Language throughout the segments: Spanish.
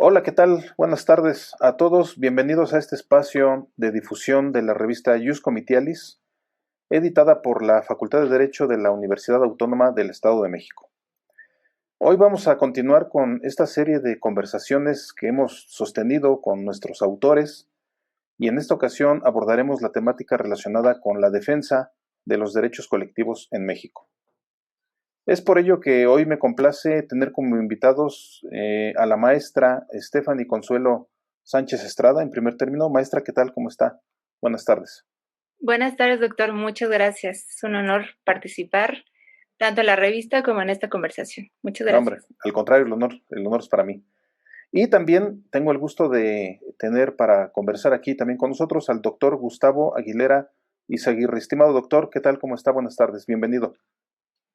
Hola, ¿qué tal? Buenas tardes a todos. Bienvenidos a este espacio de difusión de la revista Ius Comitialis, editada por la Facultad de Derecho de la Universidad Autónoma del Estado de México. Hoy vamos a continuar con esta serie de conversaciones que hemos sostenido con nuestros autores y en esta ocasión abordaremos la temática relacionada con la defensa de los derechos colectivos en México. Es por ello que hoy me complace tener como invitados a la maestra Stephanie Consuelo Sánchez Estrada, en primer término. Maestra, ¿qué tal? ¿Cómo está? Buenas tardes. Buenas tardes, doctor. Muchas gracias. Es un honor participar tanto en la revista como en esta conversación. Muchas No, hombre, gracias. al contrario, el honor es para mí. Y también tengo el gusto de tener para conversar aquí también con nosotros al doctor Gustavo Aguilera Izaguirre. Estimado doctor, ¿qué tal? ¿Cómo está? Buenas tardes. Bienvenido.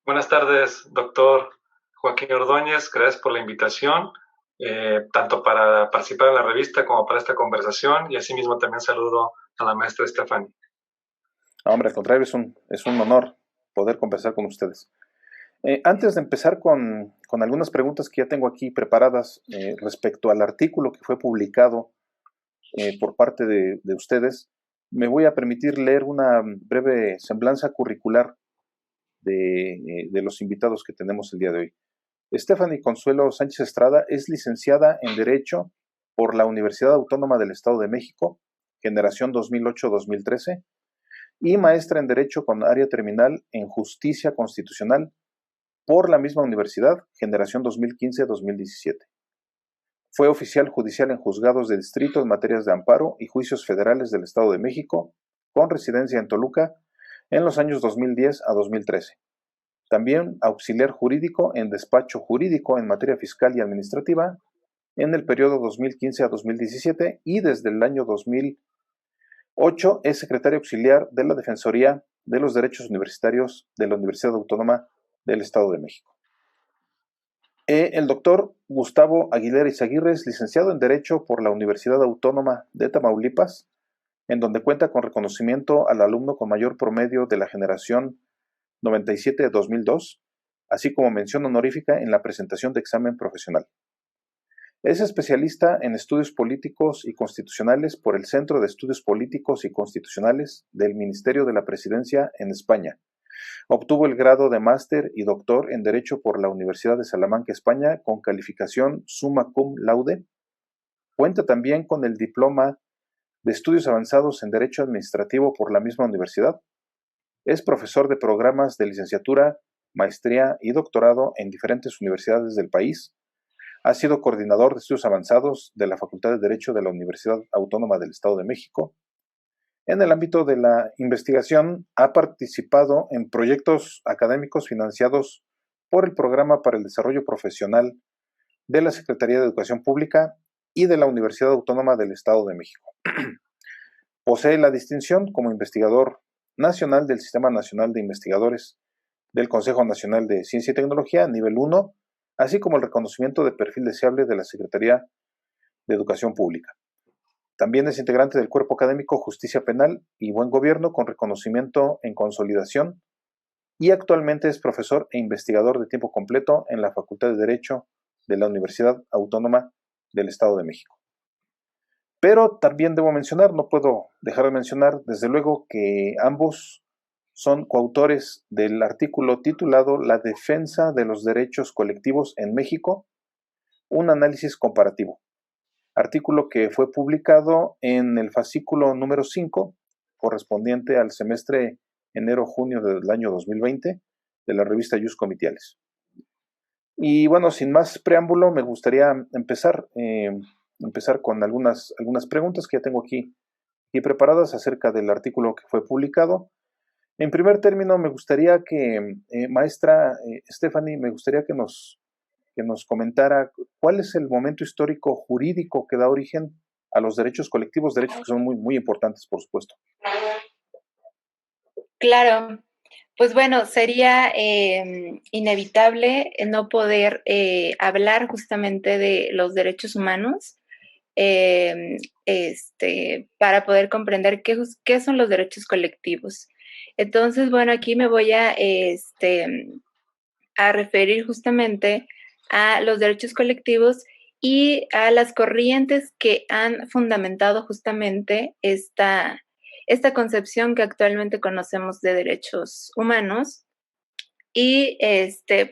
Buenas tardes, doctor Joaquín Ordóñez. Gracias por la invitación, tanto para participar en la revista como para esta conversación. Y asimismo también saludo a la maestra Stephanie. No, hombre, al contrario, es un honor poder conversar con ustedes. Antes de empezar con algunas preguntas que ya tengo aquí preparadas respecto al artículo que fue publicado por parte de ustedes, me voy a permitir leer una breve semblanza curricular de los invitados que tenemos el día de hoy. Stephanie Consuelo Sánchez Estrada es licenciada en Derecho por la Universidad Autónoma del Estado de México, generación 2008-2013, y maestra en Derecho con área terminal en Justicia Constitucional por la misma universidad, generación 2015-2017. Fue oficial judicial en juzgados de distrito en materias de amparo y juicios federales del Estado de México, con residencia en Toluca, en los años 2010 a 2013. También auxiliar jurídico en despacho jurídico en materia fiscal y administrativa en el periodo 2015 a 2017 y desde el año 2008 es secretario auxiliar de la Defensoría de los Derechos Universitarios de la Universidad Autónoma del Estado de México. El doctor Gustavo Aguilera Izaguirre es licenciado en Derecho por la Universidad Autónoma de Tamaulipas, en donde cuenta con reconocimiento al alumno con mayor promedio de la generación 97-2002, así como mención honorífica en la presentación de examen profesional. Es especialista en estudios políticos y constitucionales por el Centro de Estudios Políticos y Constitucionales del Ministerio de la Presidencia en España. Obtuvo el grado de máster y doctor en Derecho por la Universidad de Salamanca, España, con calificación summa cum laude. Cuenta también con el diploma de Estudios Avanzados en Derecho Administrativo por la misma universidad. Es profesor de programas de licenciatura, maestría y doctorado en diferentes universidades del país. Ha sido coordinador de estudios avanzados de la Facultad de Derecho de la Universidad Autónoma del Estado de México. En el ámbito de la investigación, ha participado en proyectos académicos financiados por el Programa para el Desarrollo Profesional de la Secretaría de Educación Pública y de la Universidad Autónoma del Estado de México. Posee la distinción como investigador nacional del Sistema Nacional de Investigadores del Consejo Nacional de Ciencia y Tecnología, nivel 1, así como el reconocimiento de perfil deseable de la Secretaría de Educación Pública. También es integrante del Cuerpo Académico Justicia Penal y Buen Gobierno con reconocimiento en consolidación y actualmente es profesor e investigador de tiempo completo en la Facultad de Derecho de la Universidad Autónoma del Estado de México. Pero también debo mencionar, no puedo dejar de mencionar, desde luego que ambos son coautores del artículo titulado La defensa de los derechos colectivos en México, un análisis comparativo. Artículo que fue publicado en el fascículo número 5, correspondiente al semestre enero-junio del año 2020, de la revista Ius Comitiales. Y bueno, sin más preámbulo, me gustaría empezar con algunas preguntas que ya tengo aquí preparadas acerca del artículo que fue publicado. En primer término, me gustaría que, maestra Stephanie, me gustaría que nos comentara cuál es el momento histórico jurídico que da origen a los derechos colectivos, derechos que son muy, muy importantes, por supuesto. Claro, pues bueno, sería inevitable no poder hablar justamente de los derechos humanos para poder comprender qué son los derechos colectivos. Entonces, bueno, aquí me voy a referir justamente a los derechos colectivos y a las corrientes que han fundamentado justamente esta concepción que actualmente conocemos de derechos humanos. Y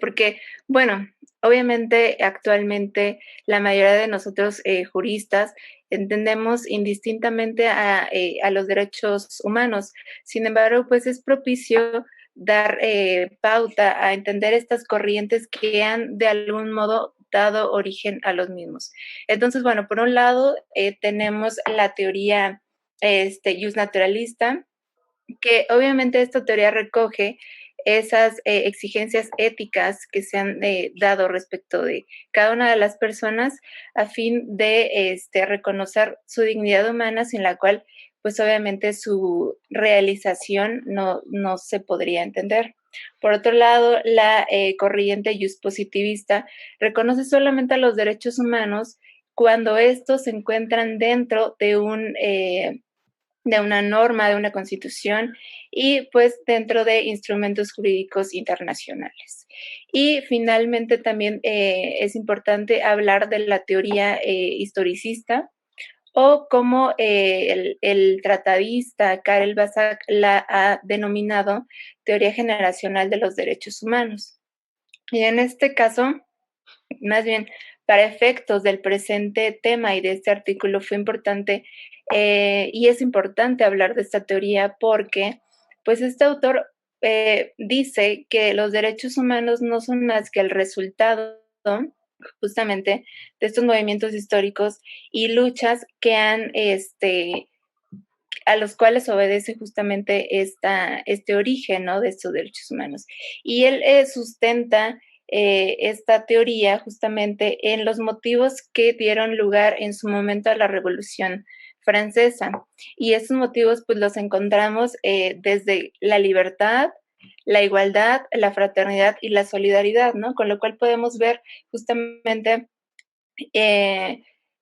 porque, bueno, obviamente actualmente la mayoría de nosotros juristas entendemos indistintamente a los derechos humanos. Sin embargo, pues es propicio dar pauta a entender estas corrientes que han de algún modo dado origen a los mismos. Entonces, bueno, por un lado tenemos la teoría justnaturalista, que obviamente esta teoría recoge esas exigencias éticas que se han dado respecto de cada una de las personas a fin de reconocer su dignidad humana, sin la cual pues obviamente su realización no se podría entender. Por otro lado, la corriente justpositivista reconoce solamente a los derechos humanos cuando estos se encuentran dentro de de una norma, de una constitución y pues dentro de instrumentos jurídicos internacionales. Y finalmente también es importante hablar de la teoría historicista, o como el tratadista Karel Basak la ha denominado teoría generacional de los derechos humanos. Y en este caso, más bien, para efectos del presente tema y de este artículo fue importante y es importante hablar de esta teoría porque, pues, este autor dice que los derechos humanos no son más que el resultado justamente de estos movimientos históricos y luchas que han, a los cuales obedece justamente este origen, ¿no?, de estos derechos humanos. Y él sustenta esta teoría justamente en los motivos que dieron lugar en su momento a la Revolución Francesa. Y esos motivos pues los encontramos desde la libertad, la igualdad, la fraternidad y la solidaridad, ¿no? Con lo cual podemos ver justamente,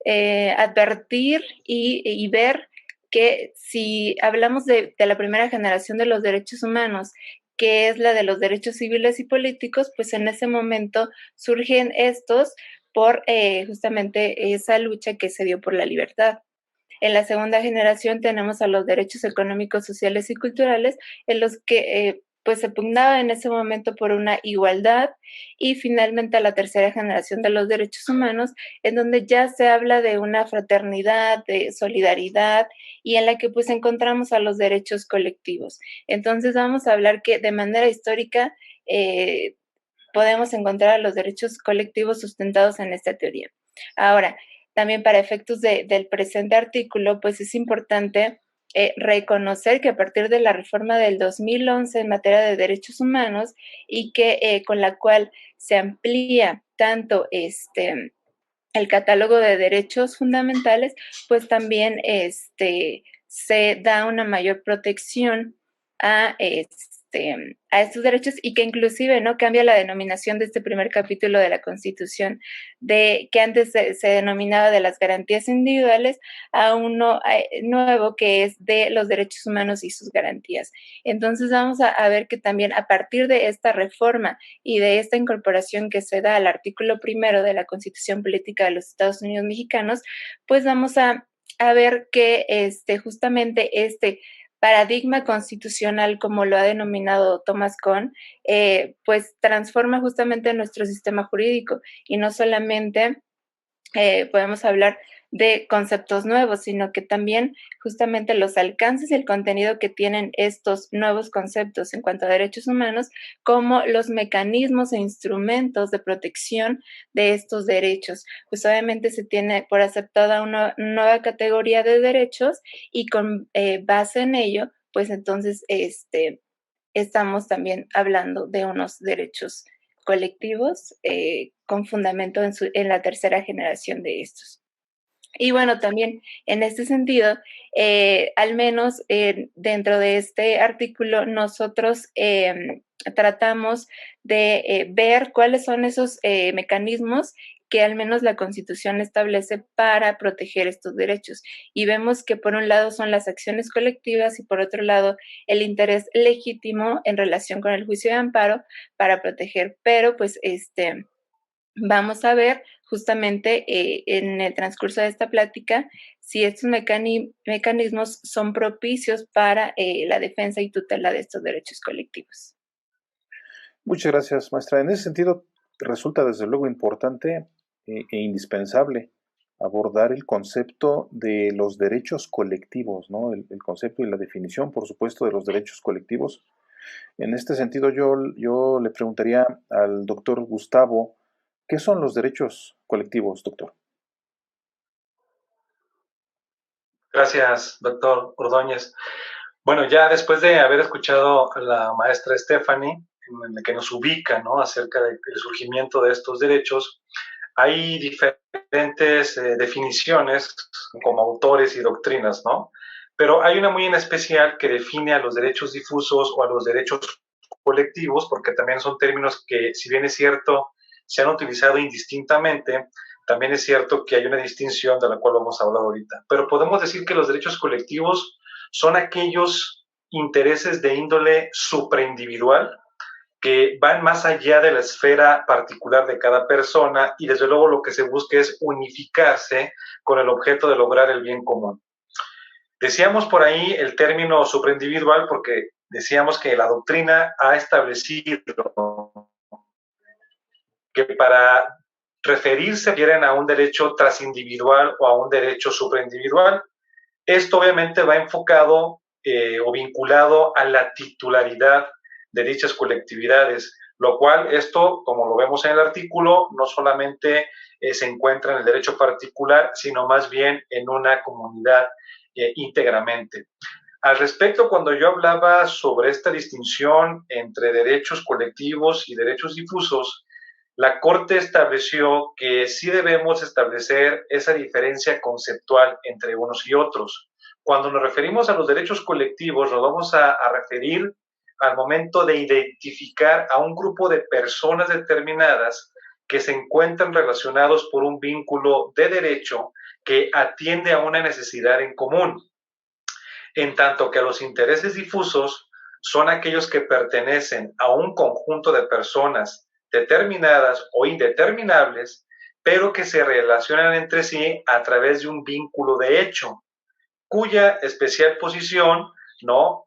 advertir y ver que si hablamos de la primera generación de los derechos humanos, que es la de los derechos civiles y políticos, pues en ese momento surgen estos por justamente esa lucha que se dio por la libertad. En la segunda generación tenemos a los derechos económicos, sociales y culturales, en los que pues se pugnaba en ese momento por una igualdad, y finalmente a la tercera generación de los derechos humanos, en donde ya se habla de una fraternidad, de solidaridad, y en la que pues encontramos a los derechos colectivos. Entonces vamos a hablar que de manera histórica podemos encontrar a los derechos colectivos sustentados en esta teoría. Ahora, también para efectos del presente artículo, pues es importante reconocer que a partir de la reforma del 2011 en materia de derechos humanos y que con la cual se amplía tanto el catálogo de derechos fundamentales, pues también se da una mayor protección a a estos derechos, y que inclusive no cambia la denominación de este primer capítulo de la Constitución, de que antes se denominaba de las garantías individuales, a uno nuevo que es de los derechos humanos y sus garantías. Entonces vamos a ver que también a partir de esta reforma y de esta incorporación que se da al artículo primero de la Constitución Política de los Estados Unidos Mexicanos, pues vamos a ver que justamente este paradigma constitucional, como lo ha denominado Thomas Kuhn, pues transforma justamente nuestro sistema jurídico, y no solamente podemos hablar de conceptos nuevos, sino que también justamente los alcances y el contenido que tienen estos nuevos conceptos en cuanto a derechos humanos, como los mecanismos e instrumentos de protección de estos derechos. Pues obviamente se tiene por aceptada una nueva categoría de derechos, y con base en ello, pues entonces estamos también hablando de unos derechos colectivos con fundamento en la tercera generación de estos. Y bueno, también en este sentido, al menos dentro de este artículo, nosotros tratamos de ver cuáles son esos mecanismos que al menos la Constitución establece para proteger estos derechos. Y vemos que por un lado son las acciones colectivas y por otro lado el interés legítimo en relación con el juicio de amparo para proteger. Pero pues vamos a ver justamente en el transcurso de esta plática si estos mecanismos son propicios para la defensa y tutela de estos derechos colectivos. Muchas gracias, maestra. En ese sentido, resulta desde luego importante e indispensable abordar el concepto de los derechos colectivos, ¿no? El concepto y la definición, por supuesto, de los derechos colectivos. En este sentido, yo le preguntaría al doctor Gustavo, ¿qué son los derechos colectivos, doctor? Gracias, doctor Ordóñez. Bueno, ya después de haber escuchado a la maestra Stephanie, en la que nos ubica, ¿no?, acerca del surgimiento de estos derechos, hay diferentes definiciones como autores y doctrinas, ¿no? Pero hay una muy en especial que define a los derechos difusos o a los derechos colectivos, porque también son términos que, si bien es cierto, se han utilizado indistintamente, también es cierto que hay una distinción de la cual vamos a hablar ahorita. Pero podemos decir que los derechos colectivos son aquellos intereses de índole supraindividual que van más allá de la esfera particular de cada persona y desde luego lo que se busca es unificarse con el objeto de lograr el bien común. Decíamos por ahí el término supraindividual porque decíamos que la doctrina ha establecido que para referirse quieren a un derecho transindividual o a un derecho supraindividual. Esto obviamente va enfocado o vinculado a la titularidad de dichas colectividades, lo cual esto, como lo vemos en el artículo, no solamente se encuentra en el derecho particular, sino más bien en una comunidad íntegramente. Al respecto, cuando yo hablaba sobre esta distinción entre derechos colectivos y derechos difusos, la Corte estableció que sí debemos establecer esa diferencia conceptual entre unos y otros. Cuando nos referimos a los derechos colectivos, nos vamos a referir al momento de identificar a un grupo de personas determinadas que se encuentran relacionados por un vínculo de derecho que atiende a una necesidad en común. En tanto que los intereses difusos son aquellos que pertenecen a un conjunto de personas determinadas o indeterminables, pero que se relacionan entre sí a través de un vínculo de hecho, cuya especial posición, ¿no?,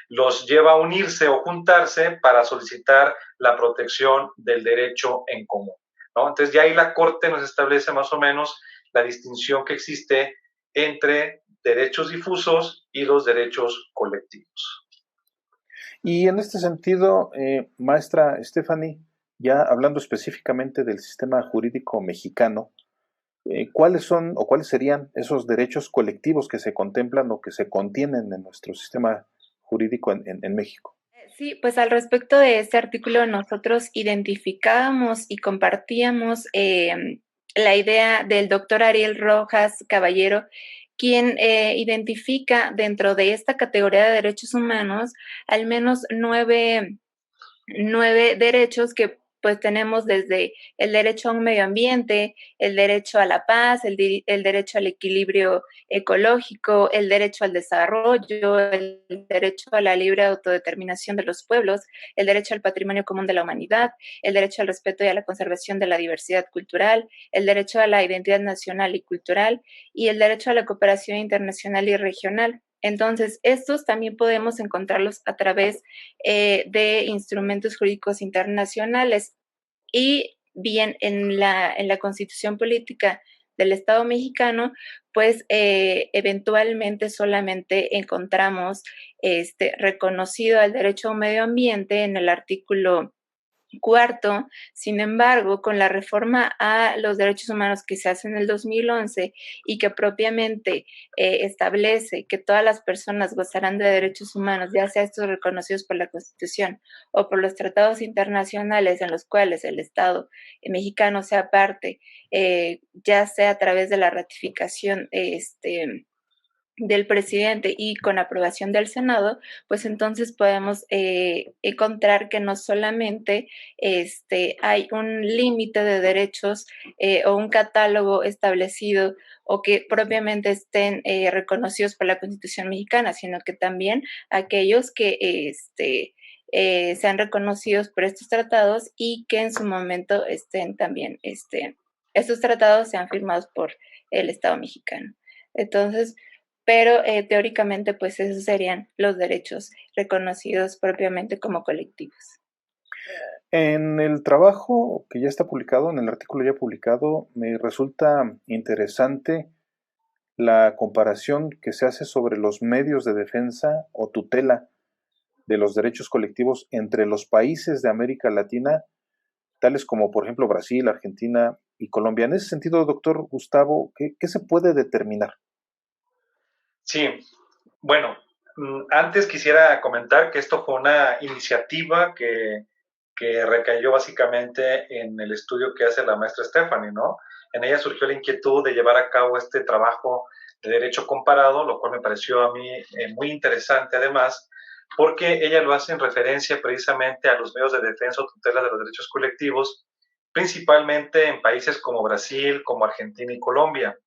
los lleva a unirse o juntarse para solicitar la protección del derecho en común, ¿no? Entonces ya ahí la Corte nos establece más o menos la distinción que existe entre derechos difusos y los derechos colectivos. Y en este sentido, maestra Stephanie, ya hablando específicamente del sistema jurídico mexicano, ¿cuáles son o cuáles serían esos derechos colectivos que se contemplan o que se contienen en nuestro sistema jurídico en México? Sí, pues al respecto de este artículo nosotros identificábamos y compartíamos la idea del doctor Ariel Rojas Caballero, quien identifica dentro de esta categoría de derechos humanos al menos nueve derechos que pues tenemos desde el derecho a un medio ambiente, el derecho a la paz, el derecho al equilibrio ecológico, el derecho al desarrollo, el derecho a la libre autodeterminación de los pueblos, el derecho al patrimonio común de la humanidad, el derecho al respeto y a la conservación de la diversidad cultural, el derecho a la identidad nacional y cultural y el derecho a la cooperación internacional y regional. Entonces, estos también podemos encontrarlos a través de instrumentos jurídicos internacionales. Y bien, en la Constitución Política del Estado mexicano, pues eventualmente solamente encontramos reconocido al derecho a un medio ambiente en el artículo 4. Sin embargo, con la reforma a los derechos humanos que se hace en el 2011 y que propiamente establece que todas las personas gozarán de derechos humanos, ya sea estos reconocidos por la Constitución o por los tratados internacionales en los cuales el Estado mexicano sea parte, ya sea a través de la ratificación del presidente y con aprobación del Senado, pues entonces podemos encontrar que no solamente hay un límite de derechos o un catálogo establecido o que propiamente estén reconocidos por la Constitución mexicana, sino que también aquellos que sean reconocidos por estos tratados y que en su momento estén también Estos tratados sean firmados por el Estado mexicano. Entonces, pero teóricamente, pues esos serían los derechos reconocidos propiamente como colectivos. En el trabajo que ya está publicado, en el artículo ya publicado, me resulta interesante la comparación que se hace sobre los medios de defensa o tutela de los derechos colectivos entre los países de América Latina, tales como por ejemplo Brasil, Argentina y Colombia. En ese sentido, doctor Gustavo, ¿qué se puede determinar? Sí, bueno, antes quisiera comentar que esto fue una iniciativa que recayó básicamente en el estudio que hace la maestra Stephanie, ¿no? En ella surgió la inquietud de llevar a cabo este trabajo de derecho comparado, lo cual me pareció a mí muy interesante además, porque ella lo hace en referencia precisamente a los medios de defensa o tutela de los derechos colectivos, principalmente en países como Brasil, como Argentina y Colombia.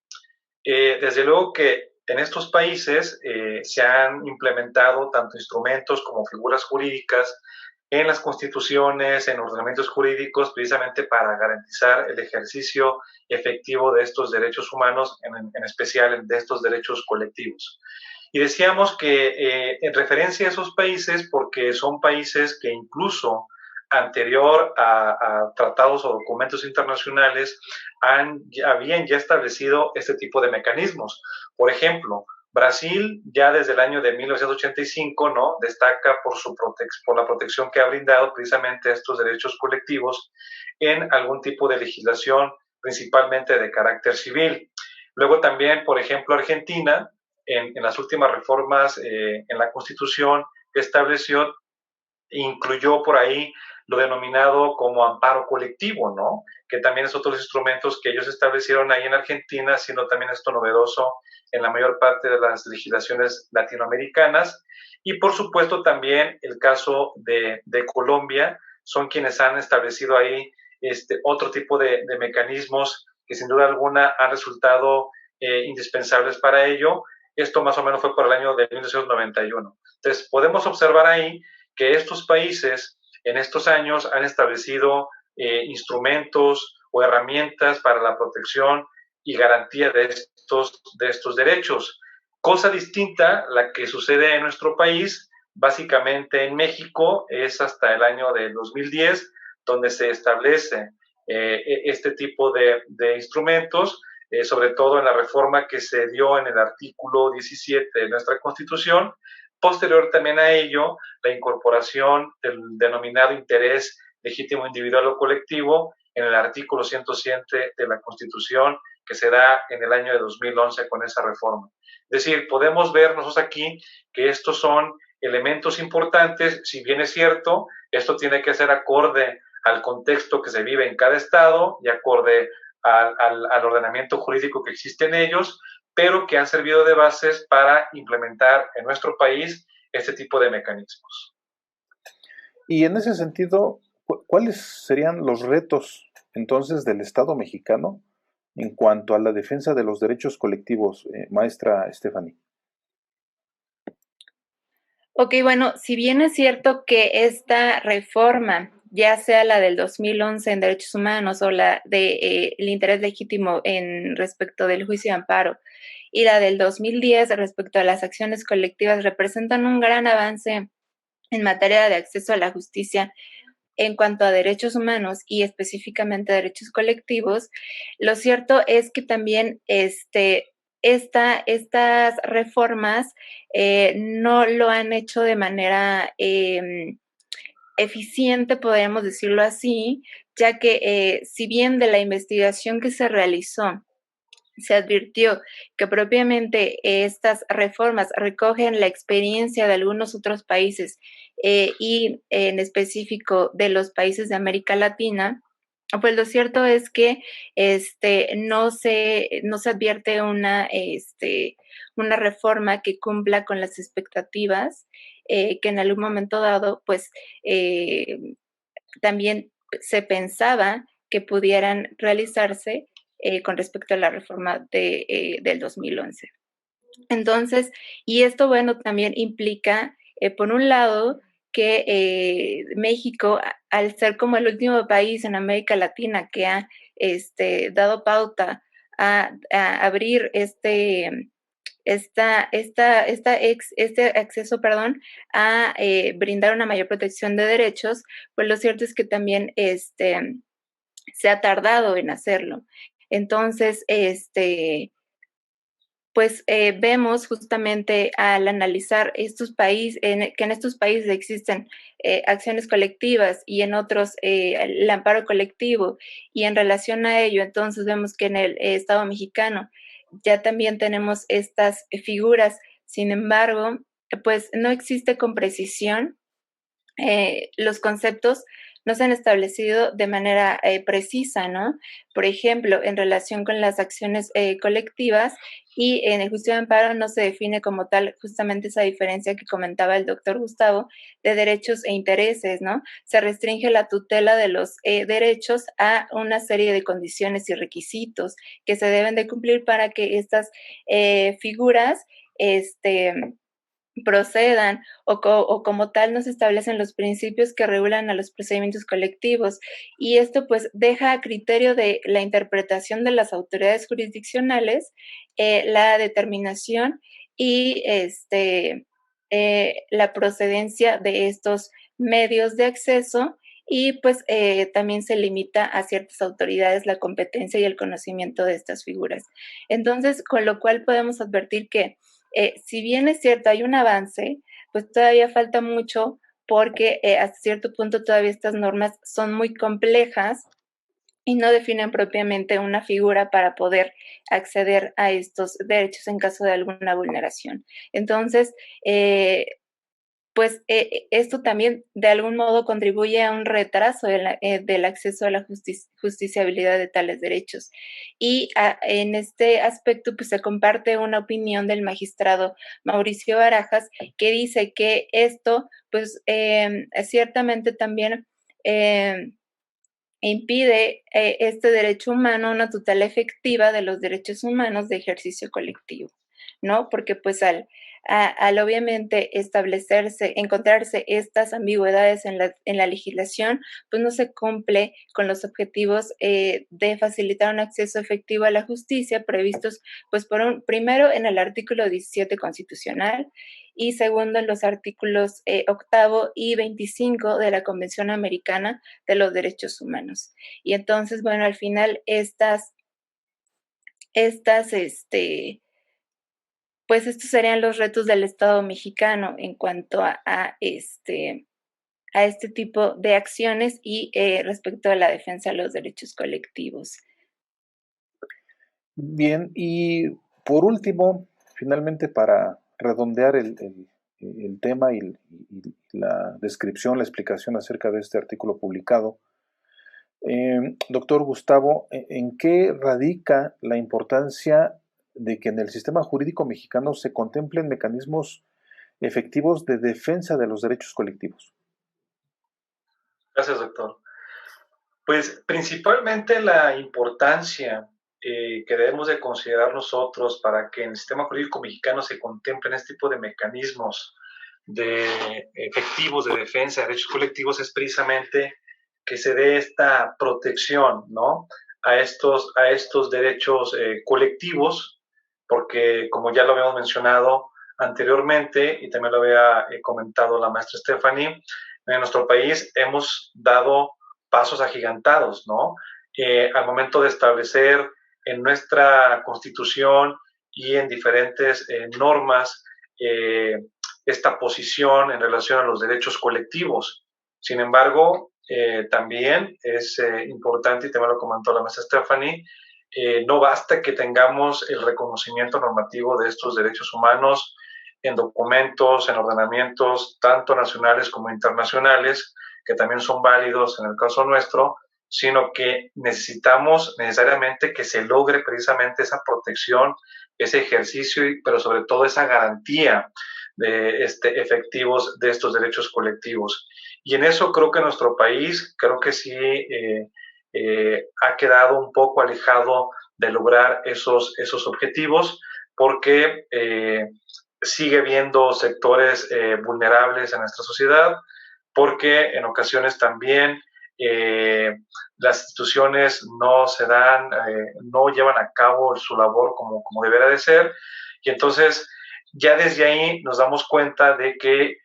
Desde luego que en estos países se han implementado tanto instrumentos como figuras jurídicas en las constituciones, en ordenamientos jurídicos, precisamente para garantizar el ejercicio efectivo de estos derechos humanos, en especial de estos derechos colectivos. Y decíamos que en referencia a esos países, porque son países que incluso anterior a tratados o documentos internacionales habían ya establecido este tipo de mecanismos. Por ejemplo, Brasil ya desde el año de 1985, ¿no?, destaca por la protección que ha brindado precisamente a estos derechos colectivos en algún tipo de legislación, principalmente de carácter civil. Luego también, por ejemplo, Argentina, en las últimas reformas en la Constitución que estableció, incluyó por ahí lo denominado como amparo colectivo, ¿no? Que también es otro de los instrumentos que ellos establecieron ahí en Argentina, siendo también esto novedoso en la mayor parte de las legislaciones latinoamericanas. Y por supuesto también el caso de Colombia, son quienes han establecido ahí otro tipo de mecanismos que sin duda alguna han resultado indispensables para ello. Esto más o menos fue por el año de 1991. Entonces, podemos observar ahí que estos países en estos años han establecido instrumentos o herramientas para la protección y garantía de estos derechos. Cosa distinta, la que sucede en nuestro país, básicamente en México, es hasta el año de 2010, donde se establece este tipo de instrumentos, sobre todo en la reforma que se dio en el artículo 17 de nuestra Constitución. Posterior también a ello, la incorporación del denominado interés legítimo individual o colectivo en el artículo 107 de la Constitución, que se da en el año de 2011 con esa reforma. Es decir, podemos ver nosotros aquí que estos son elementos importantes. Si bien es cierto, esto tiene que ser acorde al contexto que se vive en cada estado y acorde al ordenamiento jurídico que existe en ellos, pero que han servido de bases para implementar en nuestro país este tipo de mecanismos. Y en ese sentido, ¿cuáles serían los retos entonces del Estado mexicano en cuanto a la defensa de los derechos colectivos, maestra Stephanie? Ok, bueno, si bien es cierto que esta reforma, ya sea la del 2011 en derechos humanos o la de el interés legítimo en respecto del juicio de amparo y la del 2010 respecto a las acciones colectivas, representan un gran avance en materia de acceso a la justicia en cuanto a derechos humanos y específicamente derechos colectivos, lo cierto es que también estas reformas no lo han hecho de manera eficiente, podríamos decirlo así, ya que si bien de la investigación que se realizó, se advirtió que propiamente estas reformas recogen la experiencia de algunos otros países y en específico de los países de América Latina, pues lo cierto es que no se advierte una reforma que cumpla con las expectativas que en algún momento dado, pues también se pensaba que pudieran realizarse con respecto a la reforma del 2011. Entonces, y esto, bueno, también implica, por un lado, que México, al ser como el último país en América Latina que ha dado pauta a abrir este acceso, perdón, a brindar una mayor protección de derechos, pues lo cierto es que también se ha tardado en hacerlo. Entonces, pues vemos justamente al analizar estos países, que en estos países existen acciones colectivas y en otros el amparo colectivo, y en relación a ello, entonces vemos que en el Estado mexicano ya también tenemos estas figuras. Sin embargo, pues no existe con precisión, los conceptos no se han establecido de manera precisa, ¿no? Por ejemplo, en relación con las acciones colectivas, y en el juicio de amparo no se define como tal justamente esa diferencia que comentaba el doctor Gustavo de derechos e intereses, ¿no? Se restringe la tutela de los derechos a una serie de condiciones y requisitos que se deben de cumplir para que estas figuras procedan, o como tal no se establecen los principios que regulan a los procedimientos colectivos, y esto pues deja a criterio de la interpretación de las autoridades jurisdiccionales la determinación y la procedencia de estos medios de acceso, y pues también se limita a ciertas autoridades la competencia y el conocimiento de estas figuras. Entonces, con lo cual podemos advertir que si bien es cierto, hay un avance, pues todavía falta mucho, porque hasta cierto punto todavía estas normas son muy complejas y no definen propiamente una figura para poder acceder a estos derechos en caso de alguna vulneración. Entonces, pues esto también de algún modo contribuye a un retraso del acceso a la justiciabilidad de tales derechos. Y en este aspecto, pues se comparte una opinión del magistrado Mauricio Barajas, que dice que esto, pues ciertamente también impide este derecho humano una tutela efectiva de los derechos humanos de ejercicio colectivo, ¿no? Porque pues al obviamente encontrarse estas ambigüedades en la legislación, pues no se cumple con los objetivos de facilitar un acceso efectivo a la justicia previstos, pues primero en el artículo 17 constitucional, y segundo en los artículos 8 y 25 de la Convención Americana de los Derechos Humanos. Y entonces, bueno, al final pues estos serían los retos del Estado mexicano en cuanto a este tipo de acciones y respecto a la defensa de los derechos colectivos. Bien, y por último, finalmente, para redondear el tema y la descripción, la explicación acerca de este artículo publicado, doctor Gustavo, ¿en qué radica la importancia de que en el sistema jurídico mexicano se contemplen mecanismos efectivos de defensa de los derechos colectivos? Gracias, doctor. Pues principalmente la importancia que debemos de considerar nosotros para que en el sistema jurídico mexicano se contemplen este tipo de mecanismos efectivos de defensa de derechos colectivos es precisamente que se dé esta protección, ¿no?, a estos derechos colectivos, porque como ya lo habíamos mencionado anteriormente y también lo había comentado la maestra Stephanie, en nuestro país hemos dado pasos agigantados, ¿no? Al momento de establecer en nuestra Constitución y en diferentes normas esta posición en relación a los derechos colectivos. Sin embargo, también es importante, y también lo comentó la maestra Stephanie, no basta que tengamos el reconocimiento normativo de estos derechos humanos en documentos, en ordenamientos, tanto nacionales como internacionales, que también son válidos en el caso nuestro, sino que necesitamos necesariamente que se logre precisamente esa protección, ese ejercicio, pero sobre todo esa garantía de efectivos de estos derechos colectivos. Y en eso creo que nuestro país, creo que sí ha quedado un poco alejado de lograr esos objetivos, porque sigue habiendo sectores vulnerables en nuestra sociedad, porque en ocasiones también las instituciones no se dan, no llevan a cabo su labor como debería de ser, y entonces ya desde ahí nos damos cuenta de que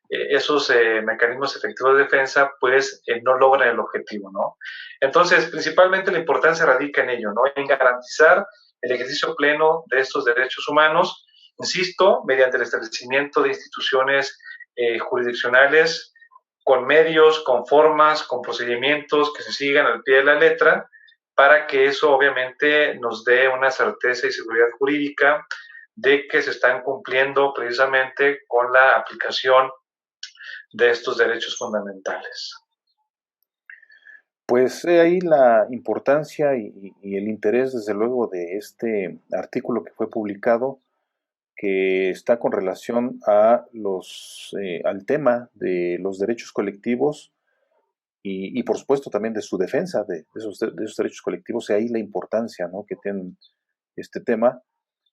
esos mecanismos efectivos de defensa pues no logran el objetivo, ¿no? Entonces, principalmente la importancia radica en ello, ¿no? En garantizar el ejercicio pleno de estos derechos humanos, insisto, mediante el establecimiento de instituciones jurisdiccionales con medios, con formas, con procedimientos que se sigan al pie de la letra, para que eso obviamente nos dé una certeza y seguridad jurídica de que se están cumpliendo precisamente con la aplicación de estos derechos fundamentales. Pues ahí la importancia y el interés, desde luego, de este artículo que fue publicado, que está con relación a al tema de los derechos colectivos y por supuesto también de su defensa de esos derechos colectivos, y ahí la importancia, ¿no?, que tiene este tema,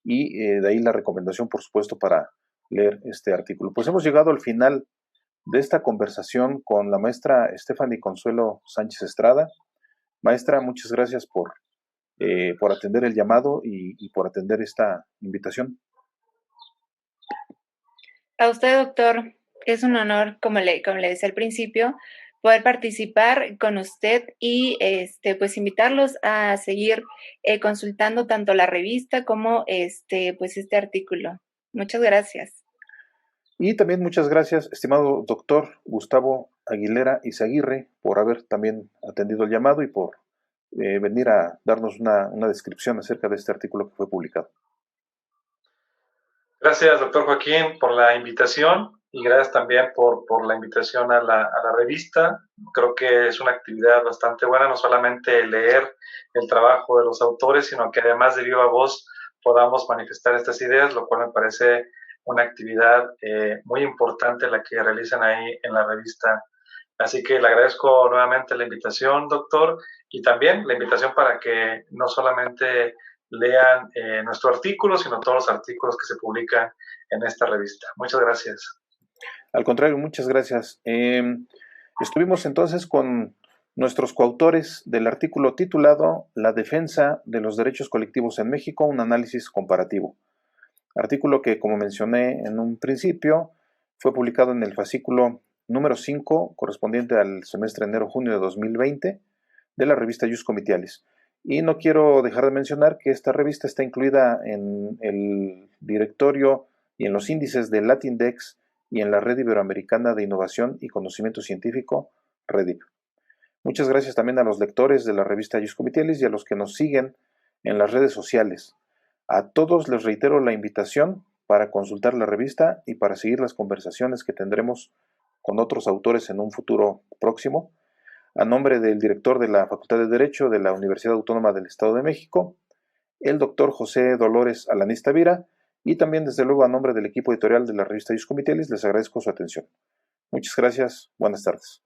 y de ahí la recomendación, por supuesto, para leer este artículo. Pues hemos llegado al final de esta conversación con la maestra Stephanie Consuelo Sánchez Estrada. Maestra, muchas gracias por atender el llamado y por atender esta invitación. A usted, doctor, es un honor, como le decía al principio, poder participar con usted y pues invitarlos a seguir consultando tanto la revista como pues este artículo. Muchas gracias. Y también muchas gracias, estimado doctor Gustavo Aguilera Izaguirre, por haber también atendido el llamado y por venir a darnos una descripción acerca de este artículo que fue publicado. Gracias, doctor Joaquín, por la invitación y gracias también por la invitación a la revista. Creo que es una actividad bastante buena, no solamente leer el trabajo de los autores, sino que además de viva voz podamos manifestar estas ideas, lo cual me parece una actividad muy importante la que realizan ahí en la revista. Así que le agradezco nuevamente la invitación, doctor, y también la invitación para que no solamente lean nuestro artículo, sino todos los artículos que se publican en esta revista. Muchas gracias. Al contrario, muchas gracias. Estuvimos entonces con nuestros coautores del artículo titulado La defensa de los derechos colectivos en México, un análisis comparativo. Artículo que, como mencioné en un principio, fue publicado en el fascículo número 5, correspondiente al semestre enero-junio de 2020, de la revista Ius Comitialis. Y no quiero dejar de mencionar que esta revista está incluida en el directorio y en los índices de Latindex y en la Red Iberoamericana de Innovación y Conocimiento Científico, REDIC. Muchas gracias también a los lectores de la revista Ius Comitialis y a los que nos siguen en las redes sociales. A todos les reitero la invitación para consultar la revista y para seguir las conversaciones que tendremos con otros autores en un futuro próximo. A nombre del director de la Facultad de Derecho de la Universidad Autónoma del Estado de México, el doctor José Dolores Alanís Tavira, y también, desde luego, a nombre del equipo editorial de la revista Ius Comitialis, les agradezco su atención. Muchas gracias, buenas tardes.